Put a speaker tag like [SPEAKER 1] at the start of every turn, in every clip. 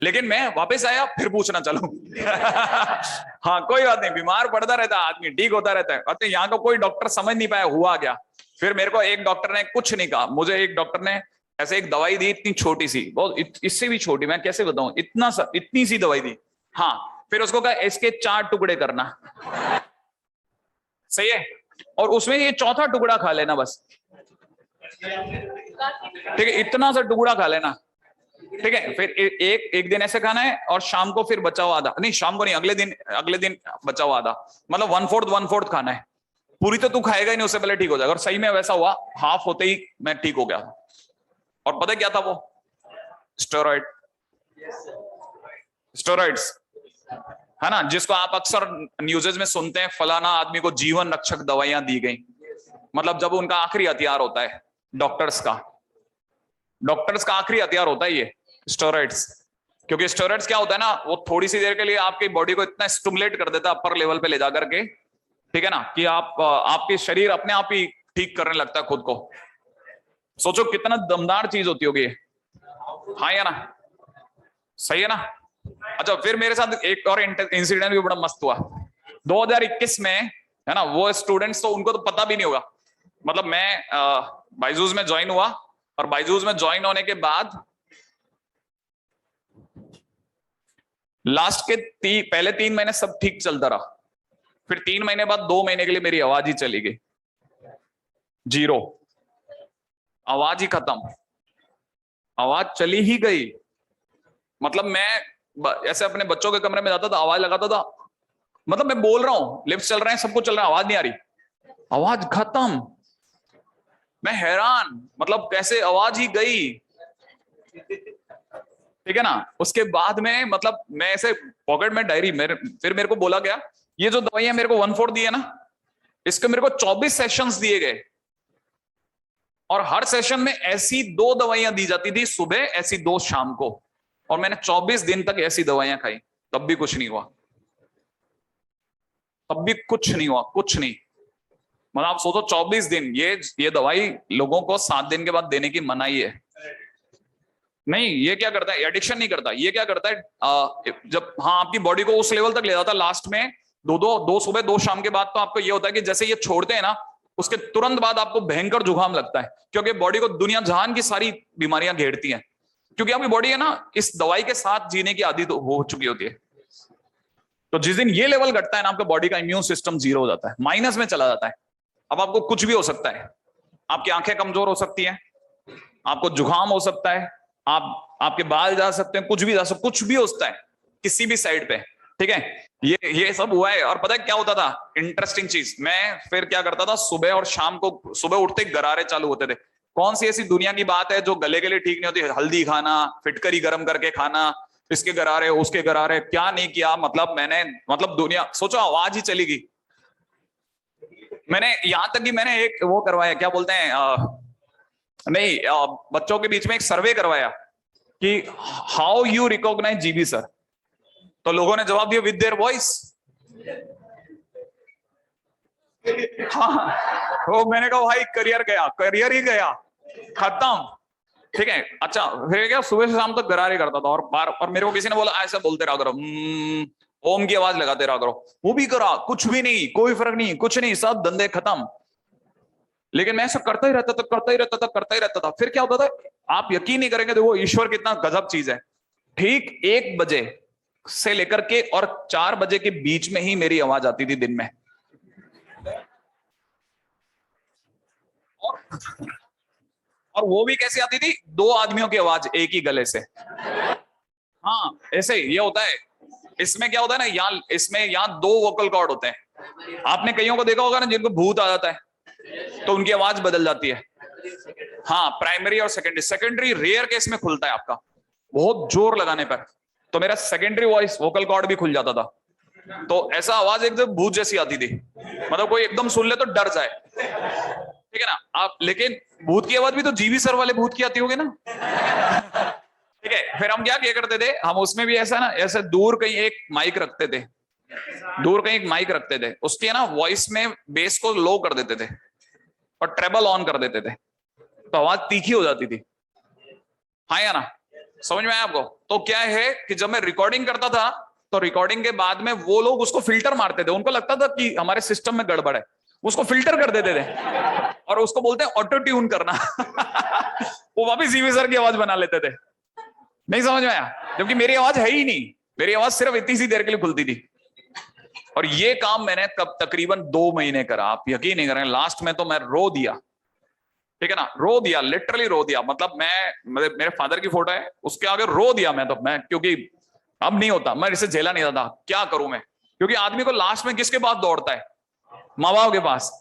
[SPEAKER 1] लेकिन मैं वापस आया फिर पूछना चलूं। हाँ कोई बात नहीं, बीमार पड़ता रहता है आदमी, ठीक होता रहता है। तो यहाँ का कोई डॉक्टर समझ नहीं पाया हुआ क्या। फिर मेरे को एक डॉक्टर ने कुछ नहीं कहा, मुझे एक डॉक्टर ने ऐसे एक दवाई दी, इतनी छोटी सी, बहुत इससे भी छोटी, मैं कैसे बताऊं, इतनी सी दवाई दी। हाँ, फिर उसको कहा इसके 4 टुकड़े करना, सही है, और उसमें ये चौथा टुकड़ा खा लेना बस, ठीक है, इतना सा टुकड़ा खा लेना, ठीक है। फिर एक दिन ऐसे खाना है, और शाम को फिर बचा हुआ आधा, नहीं शाम को नहीं, अगले दिन बचा हुआ आधा, मतलब 1/4 खाना है। पूरी तो तू खाएगा ही नहीं, उससे पहले ठीक हो जाएगा। और सही में वैसा हुआ, हाफ होते ही मैं ठीक हो गया। और पता क्या था वो? स्टेरॉइड्स, है ना, जिसको आप अक्सर न्यूज़ेस में सुनते हैं, फलाना आदमी को जीवन रक्षक दवाइयां दी गई। मतलब जब उनका आखिरी हथियार होता है, डॉक्टर्स का आखिरी हथियार होता है ये स्टेरॉइड्स। क्योंकि स्टेरॉइड्स क्या होता है ना, वो थोड़ी सी देर के लिए आपकी बॉडी को इतना स्टिमुलेट कर देता है अपर लेवल पे ले जाकर के, ठीक है ना, कि आपके शरीर अपने आप ही ठीक करने लगता है खुद को। सोचो कितना दमदार चीज होती होगी। हाँ या ना, सही है ना। अच्छा, फिर मेरे साथ एक और इंसिडेंट भी बड़ा मस्त हुआ 2021 में, है ना। वो स्टूडेंट्स तो उनको तो पता भी नहीं होगा, मतलब मैं बायजूस में ज्वाइन हुआ, और बायजूस में ज्वाइन होने के बाद लास्ट के पहले 3 महीने सब ठीक चलता रहा। फिर 3 महीने बाद 2 महीने के लिए मेरी आवाज ही चली गई, जीरो, आवाज ही खत्म, आवाज चली ही गई। मतलब मैं ऐसे अपने बच्चों के कमरे में जाता था, आवाज लगाता था, मतलब मैं बोल रहा हूं, लिफ्ट चल रहे हैं, सब कुछ चल रहा है, आवाज नहीं आ रही, आवाज खत्म। मैं हैरान, मतलब कैसे आवाज ही गई, ठीक है ना। उसके बाद में मतलब मैं ऐसे पॉकेट में डायरी, फिर मेरे को बोला गया, ये जो दवाइयां मेरे को 1/4 दी है ना, इसके मेरे को 24 सेशंस दिए गए, और हर सेशन में ऐसी 2 दवाइयां दी जाती थी, सुबह ऐसी 2 शाम को, और मैंने 24 दिन तक ऐसी दवाइयां खाई, तब भी कुछ नहीं हुआ, तब भी कुछ नहीं हुआ, कुछ नहीं। मतलब आप सोचो 24 दिन, ये दवाई लोगों को 7 दिन के बाद देने की मनाही है। नहीं, ये क्या करता है, एडिक्शन नहीं करता, ये क्या करता है, जब हाँ आपकी बॉडी को उस लेवल तक ले जाता है, लास्ट में दो सुबह 2 शाम के बाद तो आपको ये होता है कि जैसे ये छोड़ते हैं ना, उसके तुरंत बाद आपको भयंकर जुकाम लगता है, क्योंकि बॉडी को दुनिया जहान की सारी बीमारियां घेरती हैं, क्योंकि आपकी बॉडी है ना इस दवाई के साथ जीने की आदत हो चुकी होती है। तो जिस दिन ये लेवल घटता है ना, आपका बॉडी का इम्यून सिस्टम जीरो हो जाता है, माइनस में चला जाता है। अब आपको कुछ भी हो सकता है, आपकी आंखें कमजोर हो सकती हैं, आपको जुकाम हो सकता है, आपके बाल जा सकते हैं, कुछ भी जा सकता, कुछ भी हो सकता है किसी भी साइड पे, ठीक है। ये सब हुआ है। और पता है क्या होता था, इंटरेस्टिंग चीज, मैं फिर क्या करता था, सुबह और शाम को, सुबह उठते गरारे चालू होते थे। कौन सी ऐसी दुनिया की बात है जो गले के लिए ठीक नहीं होती, हल्दी खाना, फिटकरी गर्म करके खाना, इसके गरारे उसके गरारे, क्या नहीं किया, मतलब मैंने, मतलब दुनिया, सोचो आवाज ही चली गई। मैंने यहां तक कि मैंने एक वो करवाया, क्या बोलते हैं, नहीं, बच्चों के बीच में एक सर्वे करवाया कि how you recognise GB sir. तो लोगों ने जवाब दिया विद देयर वॉइस। हाँ, वो मैंने कहा भाई करियर गया, करियर ही गया, खत्म, ठीक है। अच्छा, फिर क्या, सुबह से शाम तक गरारे करता था, और मेरे को किसी ने बोला ऐसा बोलते रहा करो, ओम की आवाज लगाते रहा करो, वो भी करा, कुछ भी नहीं, कोई फर्क नहीं, कुछ नहीं, सब धंधे खत्म। लेकिन मैं ऐसा करता ही रहता था, करता ही रहता था, करता ही रहता था। फिर क्या होता था, आप यकीन नहीं करेंगे, देखो ईश्वर कितना गजब चीज है। ठीक 1 बजे से लेकर के और 4 बजे के बीच में ही मेरी आवाज आती थी दिन में, और वो भी कैसे आती थी, 2 आदमियों की आवाज एक ही गले से। हाँ, ऐसे ये होता है। इसमें क्या होता है ना, यहाँ 2 वोकल कॉर्ड होते हैं। आपने कईयों को देखा होगा ना, जिनको भूत आ जाता है तो उनकी आवाज बदल जाती है। हाँ, प्राइमरी और सेकेंडरी रेयर केस में खुलता है आपका, बहुत जोर लगाने पर। तो मेरा सेकेंडरी वॉइस वोकल कॉर्ड भी खुल जाता था, तो ऐसा आवाज एकदम भूत जैसी आती थी, मतलब कोई एकदम सुन ले तो डर जाए, ठीक है ना आप। लेकिन भूत की आवाज भी तो जीवी सर वाले भूत की आती होगी ना, ठीक है। फिर हम क्या किया करते थे, हम उसमें भी ऐसा ना, ऐसे दूर कहीं एक माइक रखते थे, उसकी है ना वॉइस में बेस को लो कर देते थे और ट्रेबल ऑन कर देते थे, तो आवाज तीखी हो जाती थी। हाँ या ना, समझ में आया आपको? तो क्या है कि जब मैं रिकॉर्डिंग करता था तो रिकॉर्डिंग के बाद में वो लोग उसको फिल्टर मारते थे, उनको लगता था कि हमारे सिस्टम में गड़बड़ है, उसको फिल्टर कर देते थे और उसको बोलते हैं ऑटो ट्यून करना। वो वापिस ईवी सर की आवाज बना लेते थे। नहीं समझ में आया? जबकि मेरी आवाज है ही नहीं, मेरी आवाज सिर्फ इतनी सी देर के लिए खुलती थी। और ये काम मैंने कब तकरीबन 2 महीने करा, आप यकीन नहीं करेंगे। लास्ट में तो मैं रो दिया, ठीक है ना, रो दिया, लिटरली रो दिया। मतलब मेरे फादर की फोटो है, उसके आगे रो दिया मैं तो, मैं क्योंकि अब नहीं होता, मैं इसे झेला नहीं था, क्या करूं मैं। क्योंकि आदमी को लास्ट में किसके पास दौड़ता है? माँ बाप के पास,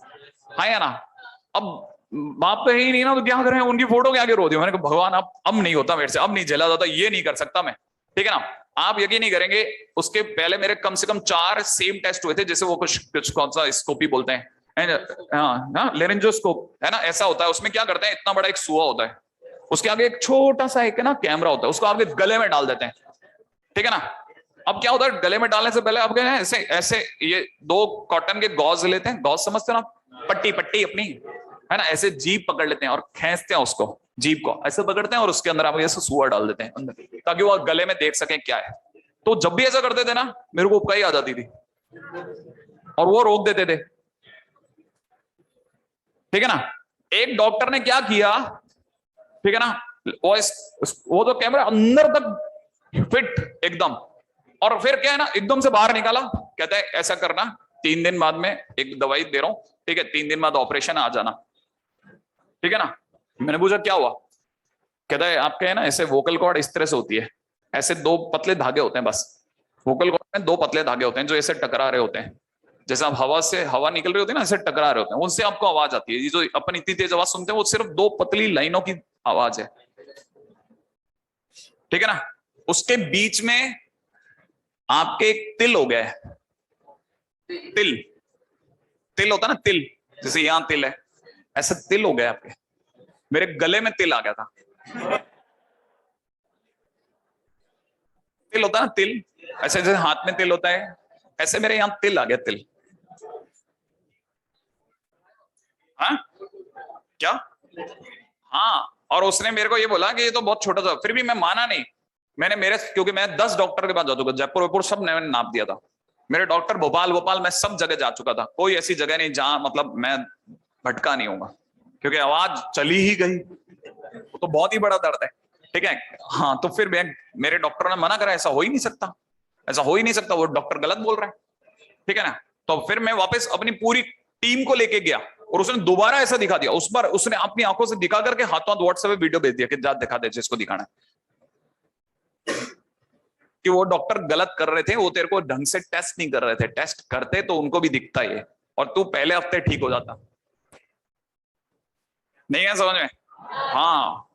[SPEAKER 1] है ना। अब बाप तो है ही नहीं ना, तो क्या करें, उनकी फोटो के आगे रो दिया। मैंने कहा भगवान अब नहीं होता मेरे से, अब नहीं झेला जाता, ये नहीं कर सकता मैं, ठीक है ना। आप यकीन नहीं करेंगे, उसके पहले मेरे कम से कम 4 सेम टेस्ट हुए थे, जैसे वो कुछ कौन सा स्कोपी बोलते हैं, हाँ लेरेंजोस्कोप है ना, ऐसा होता है। उसमें क्या करते हैं, इतना बड़ा एक सुआ होता है, उसके आगे एक छोटा सा एक ना कैमरा होता है, उसको आपके गले में डाल देते हैं, ठीक है ना। अब क्या होता है, गले में डालने से पहले आपके ऐसे ऐसे ये 2 कॉटन के गॉज लेते हैं, गॉज समझते हो ना, पट्टी पट्टी अपनी, है ना, ऐसे जीभ पकड़ लेते हैं और खींचते हैं उसको, जीभ को ऐसे पकड़ते हैं और उसके अंदर आप ऐसे सुआ डाल देते हैं अंदर, ताकि वो गले में देख सकें क्या है। तो जब भी ऐसा करते थे ना, मेरे को उपकाई आ जाती थी और वो रोक देते थे, ठीक है ना। एक डॉक्टर ने क्या किया, ठीक है ना, वो तो कैमरा अंदर तक फिट एकदम, और फिर क्या है ना, एकदम से बाहर निकाला, कहता है ऐसा करना, 3 दिन बाद में एक दवाई दे रहा हूं, ठीक है, 3 दिन बाद ऑपरेशन आ जाना, ठीक है ना। मैंने पूछा क्या हुआ, कहता है आपके है ना ऐसे वोकल कॉर्ड इस तरह से होती है, ऐसे 2 पतले धागे होते हैं बस, वोकल कॉर्ड में 2 पतले धागे होते हैं जो ऐसे टकरा रहे होते हैं, जैसे आप हवा से हवा निकल रही होती है ना, ऐसे टकरा रहे होते हैं, उनसे आपको आवाज आती है। ये जो अपन इतनी तेज आवाज सुनते हैं, वो सिर्फ 2 पतली लाइनों की आवाज है, ठीक है ना। उसके बीच में आपके एक तिल हो गया है, तिल, तिल होता है ना, तिल, जैसे यहां तिल है, ऐसा तिल हो गया आपके, मेरे गले में तिल आ गया था। तिल होता है ना, तिल, ऐसे जैसे हाथ में तिल होता है, ऐसे मेरे यहां तिल आ गया, तिल। हाँ क्या, हाँ। और उसने मेरे को ये बोला कि ये तो बहुत छोटा था, फिर भी मैं माना नहीं। क्योंकि मैं 10 डॉक्टर के पास जा चुका, जयपुर वयपुर सब मैंने नाप दिया था, मेरे डॉक्टर भोपाल भोपाल मैं सब जगह जा चुका था, कोई ऐसी जगह नहीं जहां मतलब मैं भटका नहीं होगा, क्योंकि आवाज चली ही गई, तो बहुत ही बड़ा दर्द है, ठीक है। हाँ, तो फिर मेरे डॉक्टर ने मना करा, ऐसा हो ही नहीं सकता, ऐसा हो ही नहीं सकता, वो डॉक्टर गलत बोल रहा है, ठीक है ना। तो फिर मैं वापस अपनी पूरी टीम को लेके गया और उसने दोबारा ऐसा दिखा दिया, उस बार उसने अपनी आंखों से दिखा करके हाथों हाथ व्हाट्सएप पे वीडियो भेज दिया कि जा दिखा दे जिसको दिखाना है, कि वो डॉक्टर गलत कर रहे थे, वो तेरे को ढंग से टेस्ट नहीं कर रहे थे, टेस्ट करते तो उनको भी दिखता ये, और तू पहले हफ्ते ठीक हो जाता। नहीं है समझ में? हाँ।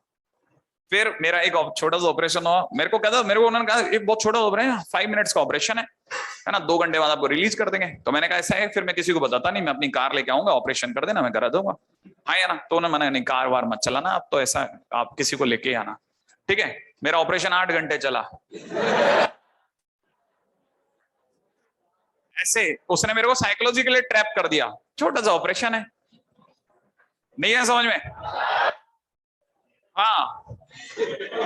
[SPEAKER 1] फिर मेरा एक छोटा सा ऑपरेशन हुआ, मेरे को उन्होंने कहा एक बहुत छोटा ऑपरेशन, 5 मिनट्स का ऑपरेशन है ना, 2 घंटे बाद आपको रिलीज कर देंगे। तो मैंने कहा ऐसा है, फिर मैं किसी को बताता नहीं, मैं अपनी कार लेके आऊंगा, ऑपरेशन कर देना, मैं करा दूंगा। हाँ या ना, तो उन्होंने मना नहीं, कार वार मत चलाना आप, तो ऐसा आप किसी को लेके आना, ठीक है। मेरा ऑपरेशन 8 घंटे चला, ऐसे उसने मेरे को साइकोलॉजिकली ट्रैप कर दिया, छोटा सा ऑपरेशन है, नहीं है समझ में? हाँ,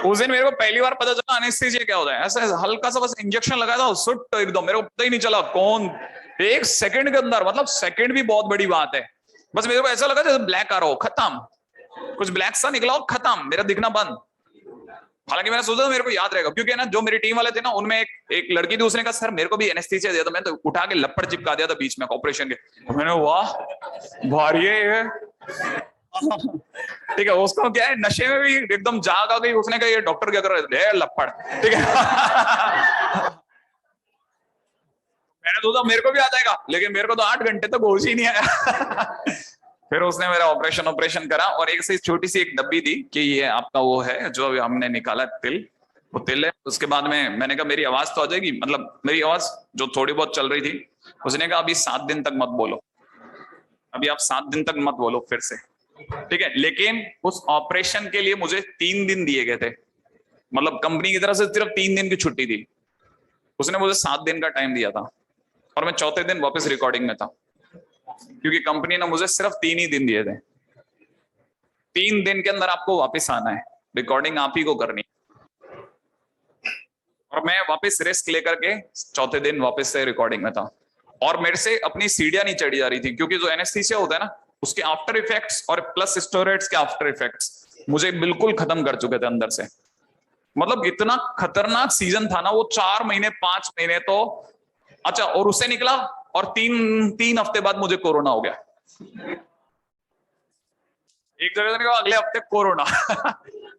[SPEAKER 1] उस दिन मेरे को पहली बार पता चला एनेस्थीसिया क्या होता है, ऐसा हल्का सा बस इंजेक्शन लगाया था, सुट एकदम, मेरे को पता ही नहीं चला कौन, 1 सेकंड के अंदर, मतलब सेकंड भी बहुत बड़ी बात है, बस मेरे को ऐसा लगा जैसे ब्लैक आ रहा हो, खत्म, कुछ ब्लैक सा निकला हो, खत्म, मेरा दिखना बंद। हालांकि मैंने सोचा था मेरे को याद रहेगा, क्योंकि ना जो मेरी टीम वाले थे ना, उनमें एक लड़की थी, उसने कहा सर मेरे को भी एनेस्थीसिया दिया था, मैं तो उठा के लपड़ चिपका दिया था बीच में ऑपरेशन के, तो मैंने वाह भारी है। ठीक है, उसको क्या है, नशे में भी एकदम जाग आ गई, उसने कहा ये डॉक्टर क्या कर रहे थे, लपड़, ठीक है। मैंने सोचा मेरे को भी आ जाएगा, लेकिन मेरे को तो 8 घंटे तक होश ही नहीं आया। फिर उसने मेरा ऑपरेशन करा, और एक से छोटी सी एक डब्बी दी कि ये आपका वो है जो हमने निकाला तिल, वो तिल है। उसके बाद में मैंने कहा मेरी आवाज तो आ जाएगी, मतलब मेरी आवाज जो थोड़ी बहुत चल रही थी, उसने कहा अभी 7 दिन तक मत बोलो, अभी आप 7 दिन तक मत बोलो फिर से, ठीक है। लेकिन उस ऑपरेशन के लिए मुझे 3 दिन दिए गए थे, मतलब कंपनी की तरफ से सिर्फ 3 दिन की छुट्टी थी, उसने मुझे 7 दिन का टाइम दिया था, और मैं चौथे दिन वापस रिकॉर्डिंग में था, क्योंकि कंपनी ने मुझे सिर्फ 3 ही दिन दिए थे। 3 दिन के अंदर आपको वापस आना है, रिकॉर्डिंग आप ही को करनी है, और मैं वापस रेस्ट लेकर के चौथे दिन वापस से रिकॉर्डिंग में था, और मेरे से अपनी सीढ़ियां नहीं चढ़ी जा रही थी, क्योंकि जो एनेस्थीसिया होता है ना, उसके आफ्टर इफेक्ट्स और प्लस स्टेरॉइड्स के आफ्टर इफेक्ट्स मुझे बिल्कुल खत्म कर चुके थे अंदर से। मतलब इतना खतरनाक सीजन था ना वो, 4 महीने 5 महीने तो। अच्छा, और उससे निकला और तीन हफ्ते बाद मुझे कोरोना हो गया। एक जगह से निकला, अगले हफ्ते कोरोना।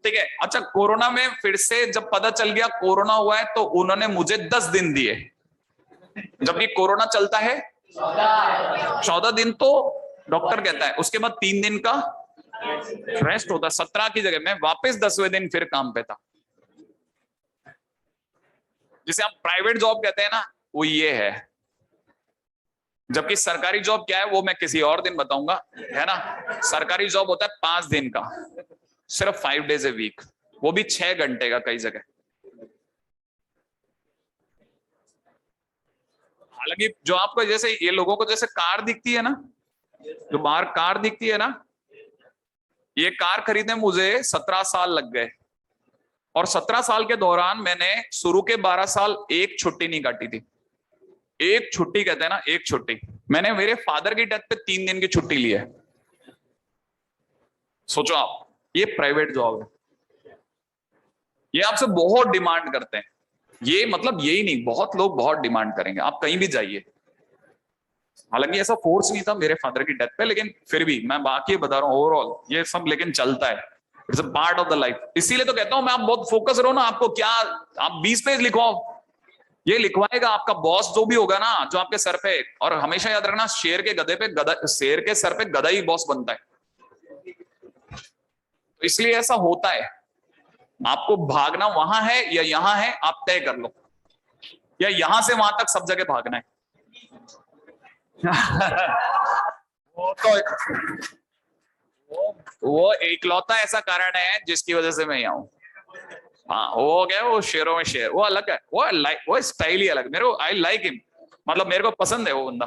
[SPEAKER 1] ठीक है, अच्छा कोरोना में फिर से जब पता चल गया कोरोना हुआ है, तो उन्होंने मुझे 10 दिन दिए, जबकि कोरोना चलता है 14 दिन, तो डॉक्टर कहता है उसके बाद 3 दिन का रेस्ट होता है। 17 की जगह मैं वापस 10वें दिन फिर काम पे था। जिसे आप प्राइवेट जॉब कहते हैं ना, वो ये है। जबकि सरकारी जॉब क्या है वो मैं किसी और दिन बताऊंगा, है ना। सरकारी जॉब होता है 5 दिन का, सिर्फ 5 डेज ए वीक, वो भी 6 घंटे का कई जगह। हालांकि जो आपको जैसे ये लोगों को जैसे कार दिखती है ना, जो बाहर कार दिखती है ना, ये कार खरीदने मुझे 17 साल लग गए, और 17 साल के दौरान मैंने शुरू के 12 साल एक छुट्टी नहीं काटी थी। एक छुट्टी कहते हैं ना, एक छुट्टी। मैंने मेरे फादर की डेथ पे 3 दिन की छुट्टी ली है। सोचो आप, ये प्राइवेट जॉब है, ये आपसे बहुत डिमांड करते हैं। ये मतलब यही नहीं, बहुत लोग बहुत डिमांड करेंगे, आप कहीं भी जाइए। हालांकि ऐसा फोर्स नहीं था मेरे फादर की डेथ पे, लेकिन फिर भी मैं बाकी बता रहा हूँ ओवरऑल ये सब लेकिन चलता है। It's a part of the life. इसीलिए तो कहता हूं मैं, आप बहुत फोकस रहो ना। आपको क्या, आप 20 पेज लिखवाओ, ये लिखवाएगा आपका बॉस जो भी होगा ना, जो आपके सर पे। और हमेशा याद रखना, शेर के गधे पे गधा, शेर के सर पे गधा ही बॉस बनता है। तो इसलिए ऐसा होता है। आपको भागना वहां है या यहां है, आप तय कर लो, या यहां से वहां तक सब जगह भागना है। वो तो वो इकलौता ऐसा कारण है जिसकी वजह से मैं यहाँ हूं। हाँ, वो हो गया, वो शेरों में शेर, वो अलग है, वो स्टाइल ही अलग। मेरे को आई लाइक हिम, मतलब मेरे को पसंद है वो बंदा।